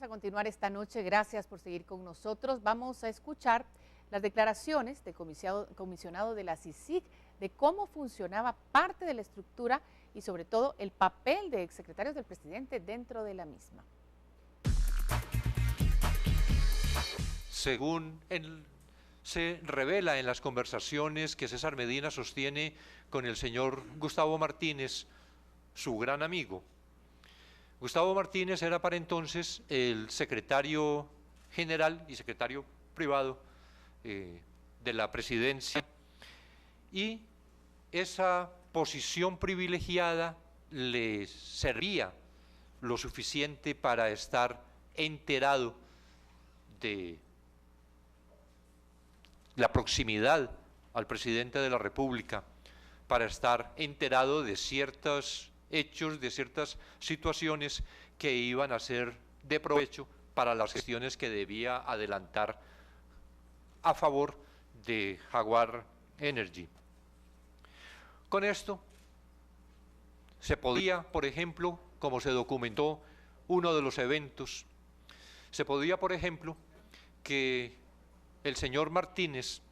a continuar esta noche. Gracias por seguir con nosotros. Vamos a escuchar las declaraciones del comisionado de la CICIG de cómo funcionaba parte de la estructura y sobre todo el papel de exsecretarios del presidente dentro de la misma. Según se revela en las conversaciones que César Medina sostiene con el señor Gustavo Martínez, su gran amigo. Gustavo Martínez era para entonces el secretario general y secretario privado de la presidencia, y esa posición privilegiada le servía lo suficiente para estar enterado de la proximidad al presidente de la República, para estar enterado de ciertos hechos, de ciertas situaciones que iban a ser de provecho para las gestiones que debía adelantar a favor de Jaguar Energy. Con esto se podía, por ejemplo, como se documentó uno de los eventos, se podía, por ejemplo, que el señor Martínez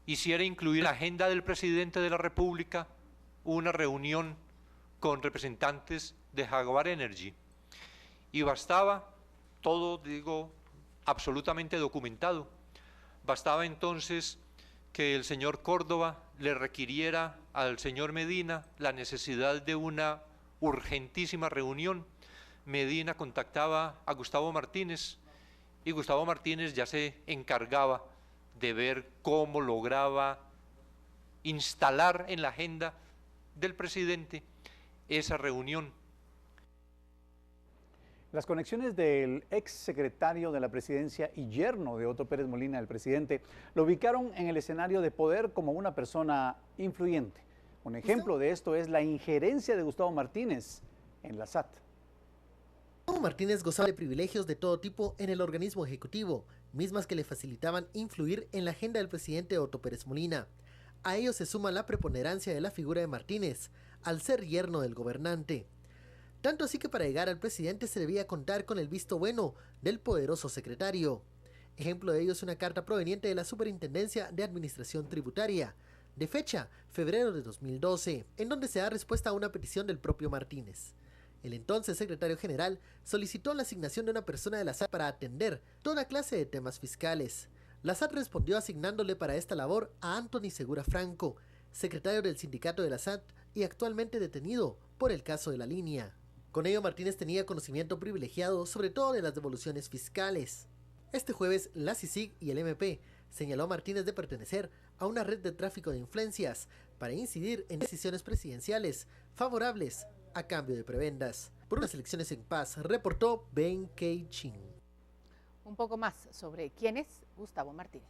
hiciera incluir en la agenda del presidente de la República una reunión con representantes de Jaguar Energy, y bastaba, todo digo, absolutamente documentado, bastaba entonces que el señor Córdoba le requiriera al señor Medina la necesidad de una urgentísima reunión. Medina contactaba a Gustavo Martínez y Gustavo Martínez ya se encargaba de ver cómo lograba instalar en la agenda del presidente esa reunión. Las conexiones del ex secretario de la presidencia y yerno de Otto Pérez Molina, el presidente, lo ubicaron en el escenario de poder como una persona influyente. Un ejemplo de esto es la injerencia de Gustavo Martínez en la SAT. Gustavo Martínez gozaba de privilegios de todo tipo en el organismo ejecutivo, mismas que le facilitaban influir en la agenda del presidente Otto Pérez Molina. A ello se suma la preponderancia de la figura de Martínez, al ser yerno del gobernante. Tanto así que para llegar al presidente se debía contar con el visto bueno del poderoso secretario. Ejemplo de ello es una carta proveniente de la Superintendencia de Administración Tributaria, de fecha febrero de 2012, en donde se da respuesta a una petición del propio Martínez. El entonces secretario general solicitó la asignación de una persona de la SAT para atender toda clase de temas fiscales. La SAT respondió asignándole para esta labor a Anthony Segura Franco, secretario del sindicato de la SAT y actualmente detenido por el caso de la línea. Con ello Martínez tenía conocimiento privilegiado sobre todo de las devoluciones fiscales. Este jueves la CICIG y el MP señaló a Martínez de pertenecer a una red de tráfico de influencias para incidir en decisiones presidenciales favorables a cambio de prebendas. Por unas elecciones en paz, reportó Ben Keichin. Un poco más sobre quién es Gustavo Martínez.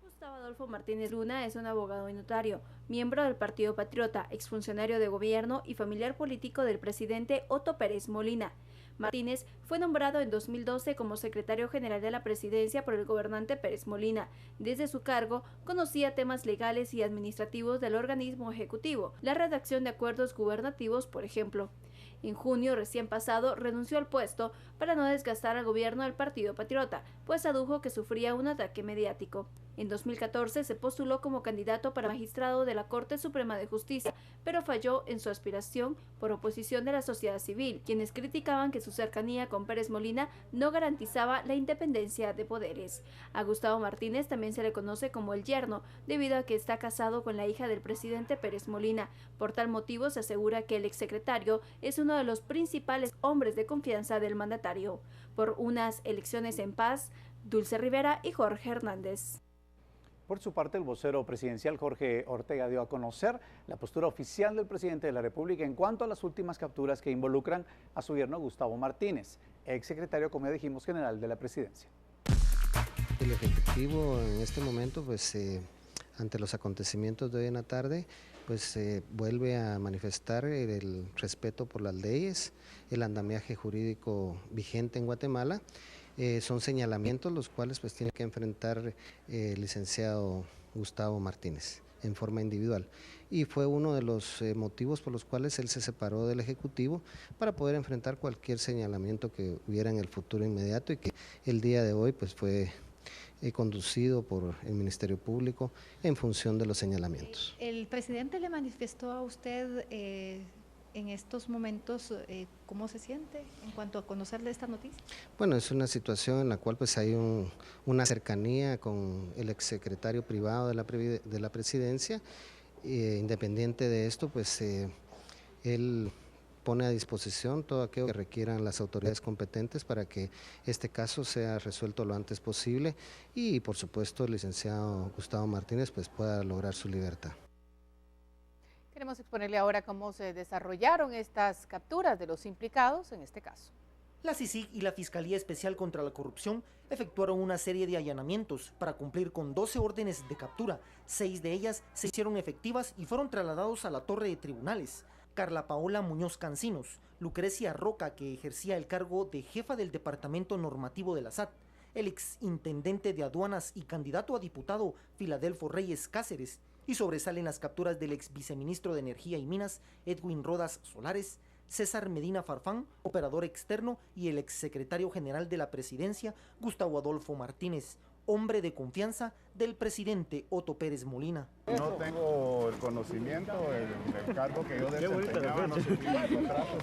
Gustavo Adolfo Martínez Luna es un abogado y notario, miembro del Partido Patriota, exfuncionario de gobierno y familiar político del presidente Otto Pérez Molina. Martínez fue nombrado en 2012 como secretario general de la presidencia por el gobernante Pérez Molina. Desde su cargo, conocía temas legales y administrativos del organismo ejecutivo, la redacción de acuerdos gubernativos, por ejemplo. En junio recién pasado renunció al puesto para no desgastar al gobierno del Partido Patriota, pues adujo que sufría un ataque mediático. En 2014 se postuló como candidato para magistrado de la Corte Suprema de Justicia, pero falló en su aspiración por oposición de la sociedad civil, quienes criticaban que su cercanía con Pérez Molina no garantizaba la independencia de poderes. A Gustavo Martínez también se le conoce como el yerno, debido a que está casado con la hija del presidente Pérez Molina. Por tal motivo se asegura que el exsecretario es uno de los principales hombres de confianza del mandatario. Por unas elecciones en paz, Dulce Rivera y Jorge Hernández. Por su parte, el vocero presidencial Jorge Ortega dio a conocer la postura oficial del presidente de la República en cuanto a las últimas capturas que involucran a su yerno Gustavo Martínez, exsecretario, como ya dijimos, general de la presidencia. El Ejecutivo en este momento, ante los acontecimientos de hoy en la tarde, vuelve a manifestar el respeto por las leyes, el andamiaje jurídico vigente en Guatemala. Son señalamientos los cuales tiene que enfrentar el licenciado Gustavo Martínez en forma individual. y fue uno de los motivos por los cuales él se separó del Ejecutivo para poder enfrentar cualquier señalamiento que hubiera en el futuro inmediato, y que el día de hoy pues fue conducido por el Ministerio Público en función de los señalamientos. ¿El presidente le manifestó a usted en estos momentos cómo se siente en cuanto a conocerle esta noticia? Bueno, es una situación en la cual pues hay una cercanía con el exsecretario privado de la presidencia. Independiente de esto, pues él pone a disposición todo aquello que requieran las autoridades competentes para que este caso sea resuelto lo antes posible, y por supuesto el licenciado Gustavo Martínez pues pueda lograr su libertad. Queremos exponerle ahora cómo se desarrollaron estas capturas de los implicados en este caso. La CICIG y la Fiscalía Especial contra la Corrupción efectuaron una serie de allanamientos para cumplir con 12 órdenes de captura. 6 de ellas se hicieron efectivas y fueron trasladados a la torre de tribunales. Carla Paola Muñoz Cancinos, Lucrecia Roca, que ejercía el cargo de jefa del Departamento Normativo de la SAT, el exintendente de aduanas y candidato a diputado Filadelfo Reyes Cáceres, y sobresalen las capturas del ex viceministro de Energía y Minas Edwin Rodas Solares, César Medina Farfán, operador externo, y el exsecretario general de la Presidencia Gustavo Adolfo Martínez, hombre de confianza del presidente Otto Pérez Molina. No tengo el conocimiento del cargo que yo desempeñaba, no sufrí contratos.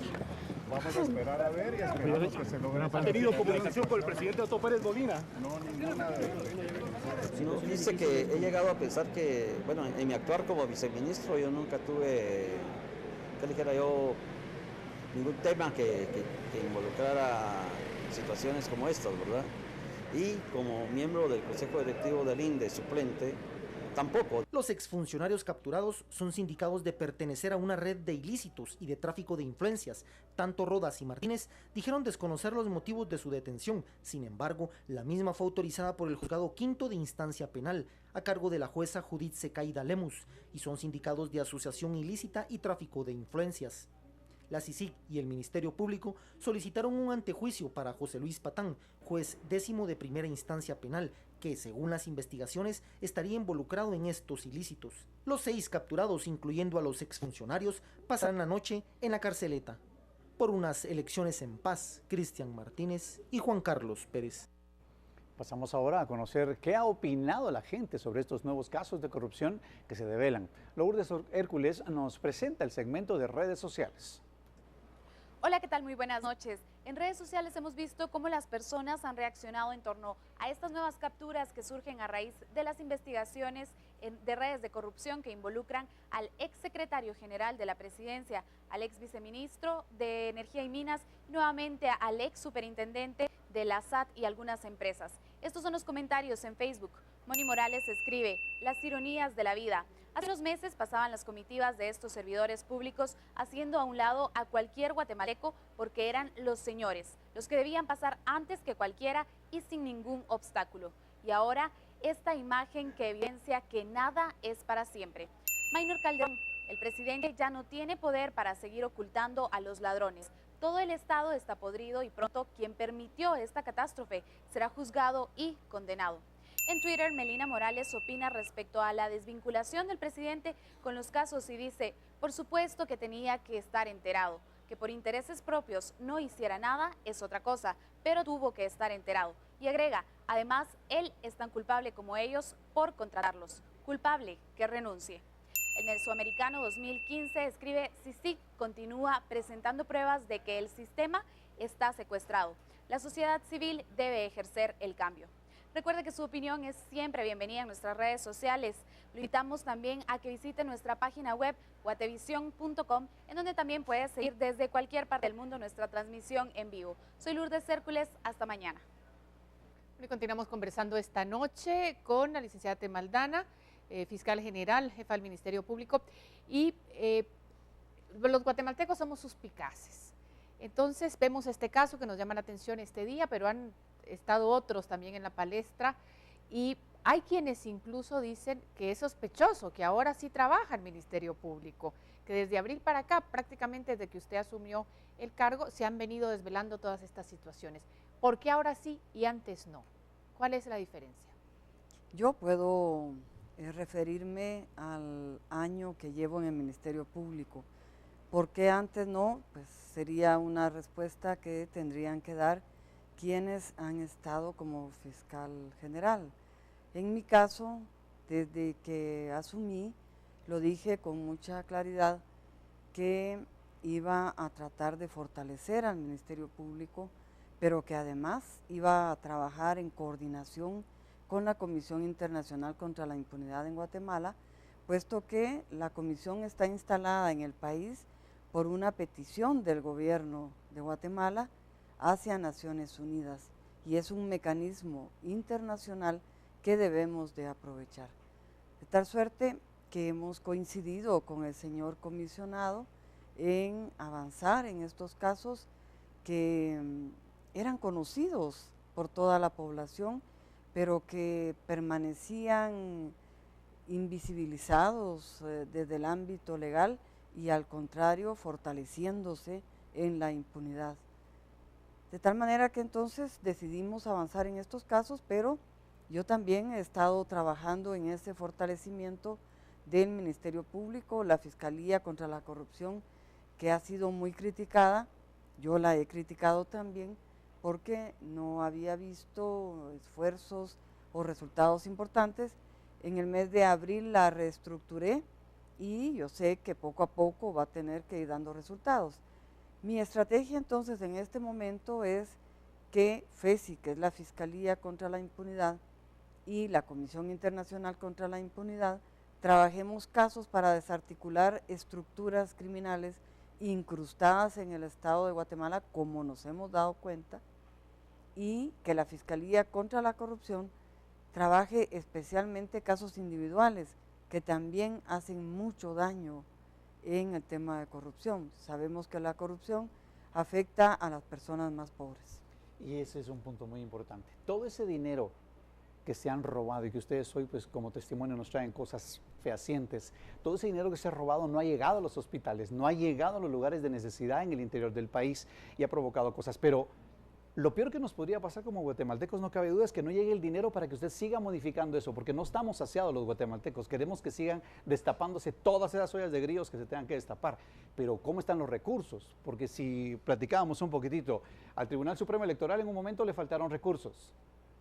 Vamos a esperar a ver y esperamos que se logre. ¿Ha tenido comunicación con el presidente Otto Pérez Molina? No, ninguna. No, dice que he llegado a pensar que, bueno, en mi actuar como viceministro yo nunca tuve, que dijera yo, ningún tema que involucrara situaciones como estas, ¿verdad? Y como miembro del Consejo Directivo del INDE, suplente, tampoco. Los exfuncionarios capturados son sindicados de pertenecer a una red de ilícitos y de tráfico de influencias. Tanto Rodas y Martínez dijeron desconocer los motivos de su detención. Sin embargo, la misma fue autorizada por el Juzgado Quinto de Instancia Penal, a cargo de la jueza Judith Secaida Lemus, y son sindicados de asociación ilícita y tráfico de influencias. La CICIG y el Ministerio Público solicitaron un antejuicio para José Luis Patán, juez 10º de primera instancia penal, que según las investigaciones estaría involucrado en estos ilícitos. Los 6 capturados, incluyendo a los exfuncionarios, pasarán la noche en la carceleta. Por unas elecciones en paz, Cristian Martínez y Juan Carlos Pérez. Pasamos ahora a conocer qué ha opinado la gente sobre estos nuevos casos de corrupción que se develan. Lourdes Hércules nos presenta el segmento de redes sociales. Hola, ¿qué tal? Muy buenas noches. En redes sociales hemos visto cómo las personas han reaccionado en torno a estas nuevas capturas que surgen a raíz de las investigaciones de redes de corrupción que involucran al exsecretario general de la Presidencia, al ex viceministro de Energía y Minas, y nuevamente al ex superintendente de la SAT y algunas empresas. Estos son los comentarios en Facebook. Moni Morales escribe: las ironías de la vida. Hace unos meses pasaban las comitivas de estos servidores públicos haciendo a un lado a cualquier guatemalteco porque eran los señores, los que debían pasar antes que cualquiera y sin ningún obstáculo. Y ahora esta imagen que evidencia que nada es para siempre. Maynor Calderón: el presidente ya no tiene poder para seguir ocultando a los ladrones. Todo el Estado está podrido y pronto quien permitió esta catástrofe será juzgado y condenado. En Twitter, Melina Morales opina respecto a la desvinculación del presidente con los casos y dice: por supuesto que tenía que estar enterado, que por intereses propios no hiciera nada es otra cosa, pero tuvo que estar enterado. Y agrega: además, él es tan culpable como ellos por contratarlos. Culpable, que renuncie. El Mesoamericano 2015 escribe: CICIG continúa presentando pruebas de que el sistema está secuestrado. La sociedad civil debe ejercer el cambio. Recuerde que su opinión es siempre bienvenida en nuestras redes sociales. Lo invitamos también a que visite nuestra página web guatevision.com, en donde también puede seguir desde cualquier parte del mundo nuestra transmisión en vivo. Soy Lourdes Hércules, hasta mañana. Y continuamos conversando esta noche con la licenciada Temaldana, fiscal general, jefa del Ministerio Público, y los guatemaltecos somos suspicaces. Entonces vemos este caso que nos llama la atención este día, pero han estado otros también en la palestra, y hay quienes incluso dicen que es sospechoso que ahora sí trabaja el Ministerio Público, que desde abril para acá, prácticamente desde que usted asumió el cargo, se han venido desvelando todas estas situaciones. ¿Por qué ahora sí y antes no? ¿Cuál es la diferencia? Yo puedo referirme al año que llevo en el Ministerio Público. ¿Por qué antes no? Pues sería una respuesta que tendrían que dar quienes han estado como fiscal general. En mi caso, desde que asumí, lo dije con mucha claridad que iba a tratar de fortalecer al Ministerio Público, pero que además iba a trabajar en coordinación con la Comisión Internacional contra la Impunidad en Guatemala, puesto que la comisión está instalada en el país por una petición del gobierno de Guatemala hacia Naciones Unidas, y es un mecanismo internacional que debemos de aprovechar. De tal suerte que hemos coincidido con el señor comisionado en avanzar en estos casos que eran conocidos por toda la población, pero que permanecían invisibilizados desde el ámbito legal y al contrario fortaleciéndose en la impunidad. De tal manera que entonces decidimos avanzar en estos casos, pero yo también he estado trabajando en ese fortalecimiento del Ministerio Público, la Fiscalía contra la Corrupción, que ha sido muy criticada. Yo la he criticado también porque no había visto esfuerzos o resultados importantes. En el mes de abril la reestructuré y yo sé que poco a poco va a tener que ir dando resultados. Mi estrategia entonces en este momento es que FESI, que es la Fiscalía contra la Impunidad, y la Comisión Internacional contra la Impunidad, trabajemos casos para desarticular estructuras criminales incrustadas en el Estado de Guatemala, como nos hemos dado cuenta, y que la Fiscalía contra la Corrupción trabaje especialmente casos individuales que también hacen mucho daño en el tema de corrupción. Sabemos que la corrupción afecta a las personas más pobres. Y ese es un punto muy importante. Todo ese dinero que se han robado y que ustedes hoy pues como testimonio nos traen cosas fehacientes, todo ese dinero que se ha robado no ha llegado a los hospitales, no ha llegado a los lugares de necesidad en el interior del país y ha provocado cosas, pero lo peor que nos podría pasar como guatemaltecos, no cabe duda, es que no llegue el dinero para que usted siga modificando eso, porque no estamos saciados los guatemaltecos, queremos que sigan destapándose todas esas ollas de grillos que se tengan que destapar, pero ¿cómo están los recursos? Porque si platicábamos un poquitito, al Tribunal Supremo Electoral en un momento le faltaron recursos,